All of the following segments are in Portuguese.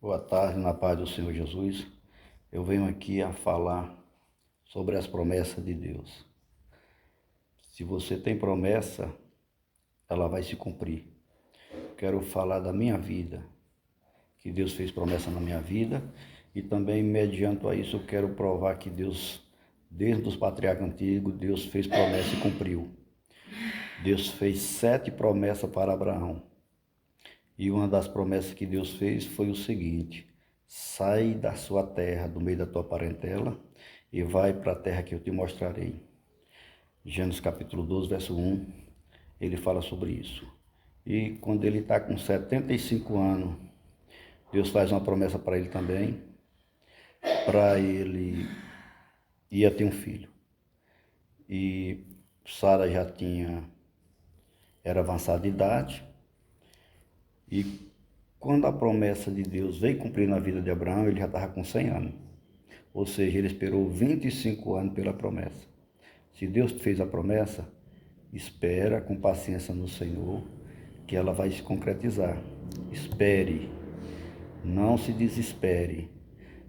Boa tarde, na paz do Senhor Jesus. Eu venho aqui a falar sobre as promessas de Deus. Se você tem promessa, ela vai se cumprir. Quero falar da minha vida, que Deus fez promessa na minha vida, e também, mediante a isso, eu quero provar que Deus, desde os patriarcas antigos, Deus fez promessa e cumpriu. Deus fez 7 promessas para Abraão. E uma das promessas que Deus fez foi o seguinte: sai da sua terra, do meio da tua parentela, e vai para a terra que eu te mostrarei. Gênesis capítulo 12, verso 1, ele fala sobre isso. E quando ele está com 75 anos, Deus faz uma promessa para ele também, para ele ia ter um filho. E Sara já era avançada de idade, e quando a promessa de Deus veio cumprir na vida de Abraão, ele já estava com 100 anos. Ou seja, ele esperou 25 anos pela promessa. Se Deus fez a promessa, espera com paciência no Senhor, que ela vai se concretizar. Espere, não se desespere.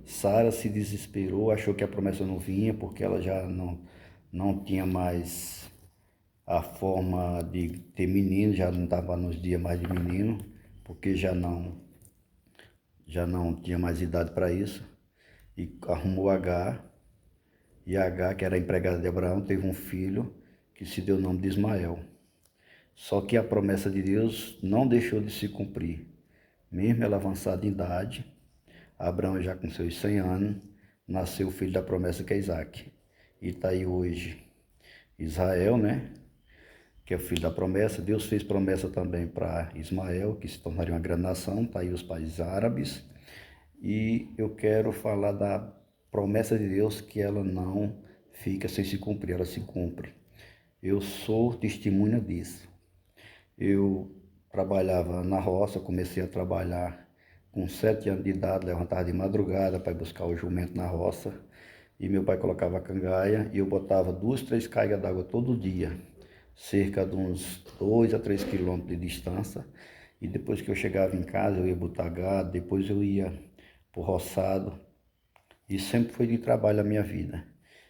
Sara se desesperou, achou que a promessa não vinha, porque ela já não tinha mais a forma de ter menino, já não estava nos dias mais de menino, porque já não tinha mais idade para isso. E arrumou Agar, e Agar, que era a empregada de Abraão, teve um filho que se deu o nome de Ismael. Só que a promessa de Deus não deixou de se cumprir. Mesmo ela avançada em idade, Abraão já com seus 100 anos, nasceu o filho da promessa, que é Isaac. E está aí hoje Israel, né? Que é o filho da promessa. Deus fez promessa também para Ismael, que se tornaria uma grande nação. Está aí os países árabes. E eu quero falar da promessa de Deus, que ela não fica sem se cumprir, ela se cumpre. Eu sou testemunha disso. Eu trabalhava na roça, comecei a trabalhar com 7 anos de idade, levantava de madrugada para buscar o jumento na roça. E meu pai colocava a cangaia e eu botava 2, 3 cargas d'água todo dia, cerca de uns 2 a 3 quilômetros de distância. E depois que eu chegava em casa, eu ia botar gado, depois eu ia pro roçado. E sempre foi de trabalho a minha vida.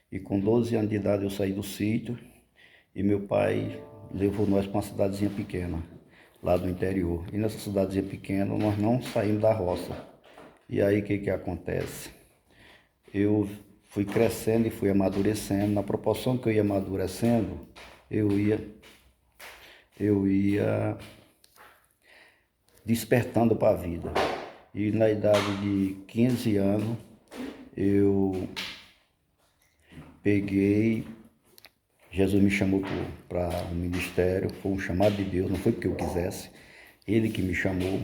E com 12 anos de idade eu saí do sítio e meu pai levou nós para uma cidadezinha pequena, lá do interior. E nessa cidadezinha pequena nós não saímos da roça. E aí o que acontece? Eu fui crescendo e fui amadurecendo. Na proporção que eu ia amadurecendo, eu ia despertando para a vida. E na idade de 15 anos, eu peguei, Jesus me chamou para o ministério, foi um chamado de Deus, não foi porque eu quisesse, Ele que me chamou.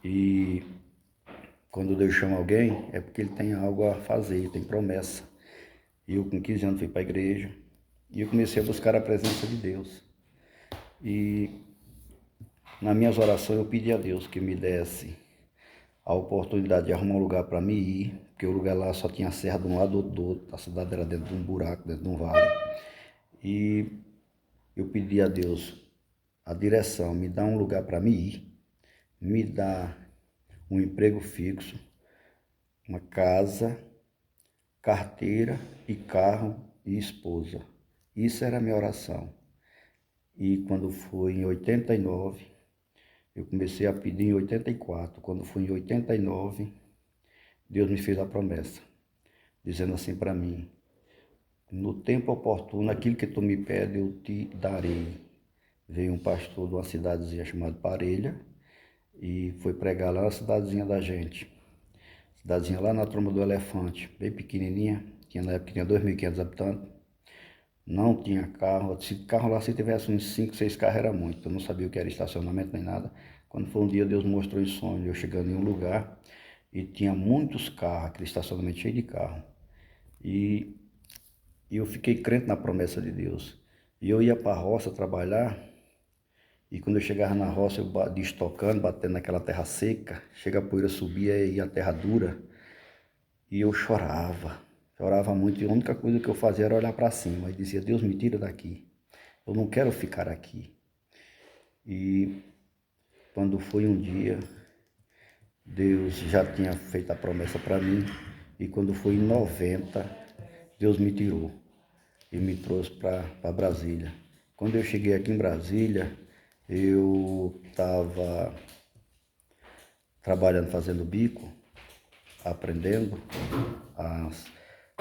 E quando Deus chama alguém, é porque Ele tem algo a fazer, tem promessa. E eu com 15 anos fui para a igreja, e eu comecei a buscar a presença de Deus. E nas minhas orações eu pedi a Deus que me desse a oportunidade de arrumar um lugar para mim ir, porque o lugar lá só tinha serra de um lado ou do outro, a cidade era dentro de um buraco, dentro de um vale. E eu pedi a Deus a direção, me dá um lugar para mim ir, me dá um emprego fixo, uma casa, carteira e carro e esposa. Isso era a minha oração. E quando foi em 89, eu comecei a pedir em 84. Quando foi em 89, Deus me fez a promessa, dizendo assim para mim: no tempo oportuno, aquilo que tu me pede, eu te darei. Veio um pastor de uma cidadezinha chamada Parelha e foi pregar lá na cidadezinha da gente. Cidadezinha lá na Tromba do Elefante, bem pequenininha, na época tinha 2.500 habitantes. Não tinha carro, se carro lá, se tivesse uns 5, 6 carros era muito. Eu não sabia o que era estacionamento nem nada. Quando foi um dia, Deus mostrou em sonho, eu chegando em um lugar e tinha muitos carros, aquele estacionamento cheio de carro. E eu fiquei crente na promessa de Deus. E eu ia para a roça trabalhar, e quando eu chegava na roça, eu destocando, batendo naquela terra seca, chega a poeira, subia e a terra dura, e eu chorava muito, e a única coisa que eu fazia era olhar para cima e dizia: Deus, me tira daqui, eu não quero ficar aqui. E quando foi um dia, Deus já tinha feito a promessa para mim e quando foi em 90, Deus me tirou e me trouxe para Brasília. Quando eu cheguei aqui em Brasília, eu estava trabalhando, fazendo bico, aprendendo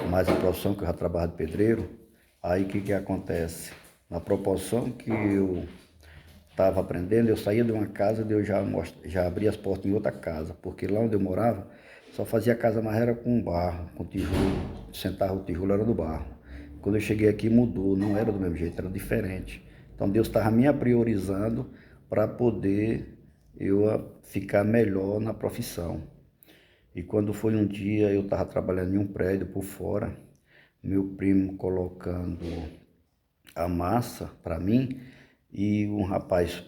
mais a profissão que eu já trabalho de pedreiro. Aí o que acontece? Na proporção que eu estava aprendendo, eu saía de uma casa e eu já abria as portas em outra casa, porque lá onde eu morava, só fazia casa, mas era com barro, com tijolo, sentava o tijolo, era do barro. Quando eu cheguei aqui mudou, não era do mesmo jeito, era diferente. Então Deus estava me priorizando para poder eu ficar melhor na profissão. E quando foi um dia, eu estava trabalhando em um prédio por fora, meu primo colocando a massa para mim, e um rapaz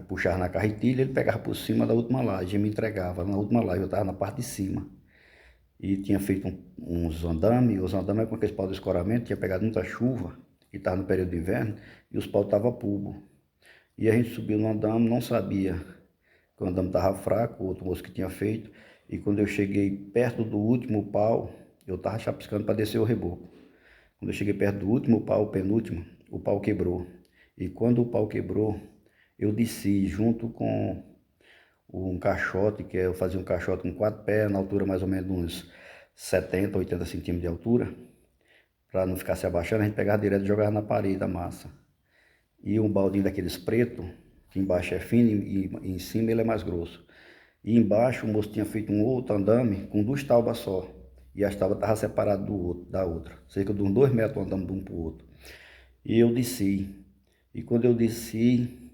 puxava na carretilha, ele pegava por cima da última laje e me entregava na última laje, eu estava na parte de cima. E tinha feito uns andames, os andames com aqueles pau de escoramento, tinha pegado muita chuva, e estava no período de inverno, e os paus estavam bulbo. E a gente subiu no andame, não sabia que o andame estava fraco, o outro moço que tinha feito, e quando eu cheguei perto do último pau, eu estava chapiscando para descer o reboco. Quando eu cheguei perto do último pau, o penúltimo, o pau quebrou. E quando o pau quebrou, eu desci junto com um caixote, que eu fazia um caixote com 4 pés, na altura mais ou menos uns 70, 80 centímetros de altura, para não ficar se abaixando, a gente pegava direto e jogava na parede a massa. E um baldinho daqueles preto, que embaixo é fino e em cima ele é mais grosso. E embaixo o moço tinha feito um outro andame com 2 taubas só. E as tábuas estavam separadas da outra, cerca de uns 2 metros andando de um para o outro. E eu desci. E quando eu desci,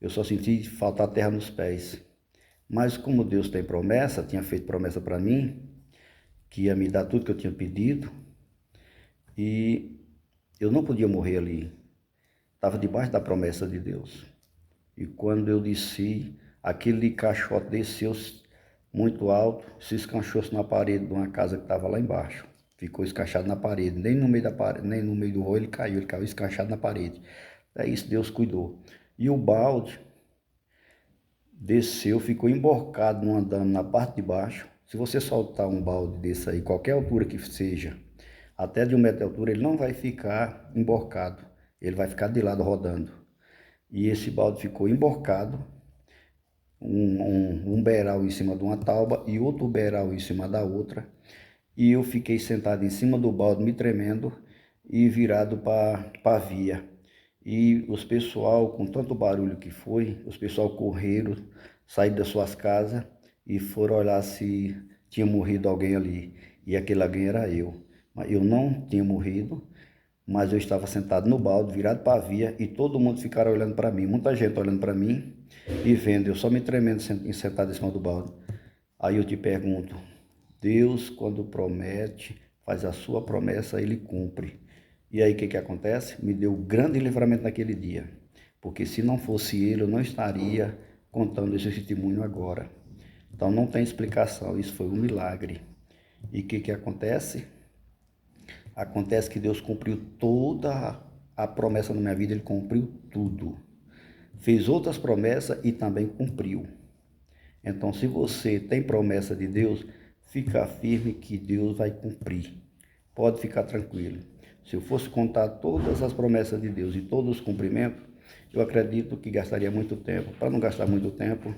eu só senti faltar terra nos pés. Mas como Deus tem promessa, tinha feito promessa para mim, que ia me dar tudo que eu tinha pedido, e eu não podia morrer ali. Estava debaixo da promessa de Deus. E quando eu desci, aquele caixote desceu muito alto, se escanchou-se na parede de uma casa que estava lá embaixo. Ficou escanchado na parede, nem no meio da parede, nem no meio do rolo ele caiu escanchado na parede. É isso, Deus cuidou. E o balde desceu, ficou emborcado no andame na parte de baixo. Se você soltar um balde desse aí, qualquer altura que seja, até de 1 metro de altura, ele não vai ficar emborcado. Ele vai ficar de lado rodando. E esse balde ficou emborcado, um beiral em cima de uma tauba e outro beiral em cima da outra. E eu fiquei sentado em cima do balde, me tremendo e virado para a via. E os pessoal, com tanto barulho que foi, os pessoal correram, saíram das suas casas e foram olhar se tinha morrido alguém ali. E aquele alguém era eu. Eu não tinha morrido, mas eu estava sentado no balde, virado para a via, e todo mundo ficaram olhando para mim. Muita gente olhando para mim e vendo, eu só me tremendo sentado em cima do balde. Aí eu te pergunto, Deus, quando promete, faz a sua promessa, ele cumpre. E aí o que acontece? Me deu grande livramento naquele dia. Porque se não fosse ele, eu não estaria contando esse testemunho agora. Então não tem explicação, isso foi um milagre. E o que acontece? Acontece que Deus cumpriu toda a promessa na minha vida, ele cumpriu tudo. Fez outras promessas e também cumpriu. Então, se você tem promessa de Deus, fica firme que Deus vai cumprir. Pode ficar tranquilo. Se eu fosse contar todas as promessas de Deus e todos os cumprimentos, eu acredito que gastaria muito tempo. Para não gastar muito tempo,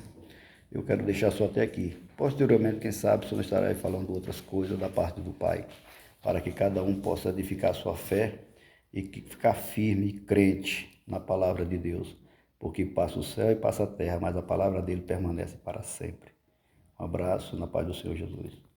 eu quero deixar só até aqui. Posteriormente, quem sabe, se eu não estarei falando outras coisas da parte do Pai, para que cada um possa edificar a sua fé e ficar firme e crente na palavra de Deus. Porque passa o céu e passa a terra, mas a palavra dele permanece para sempre. Um abraço, na paz do Senhor Jesus.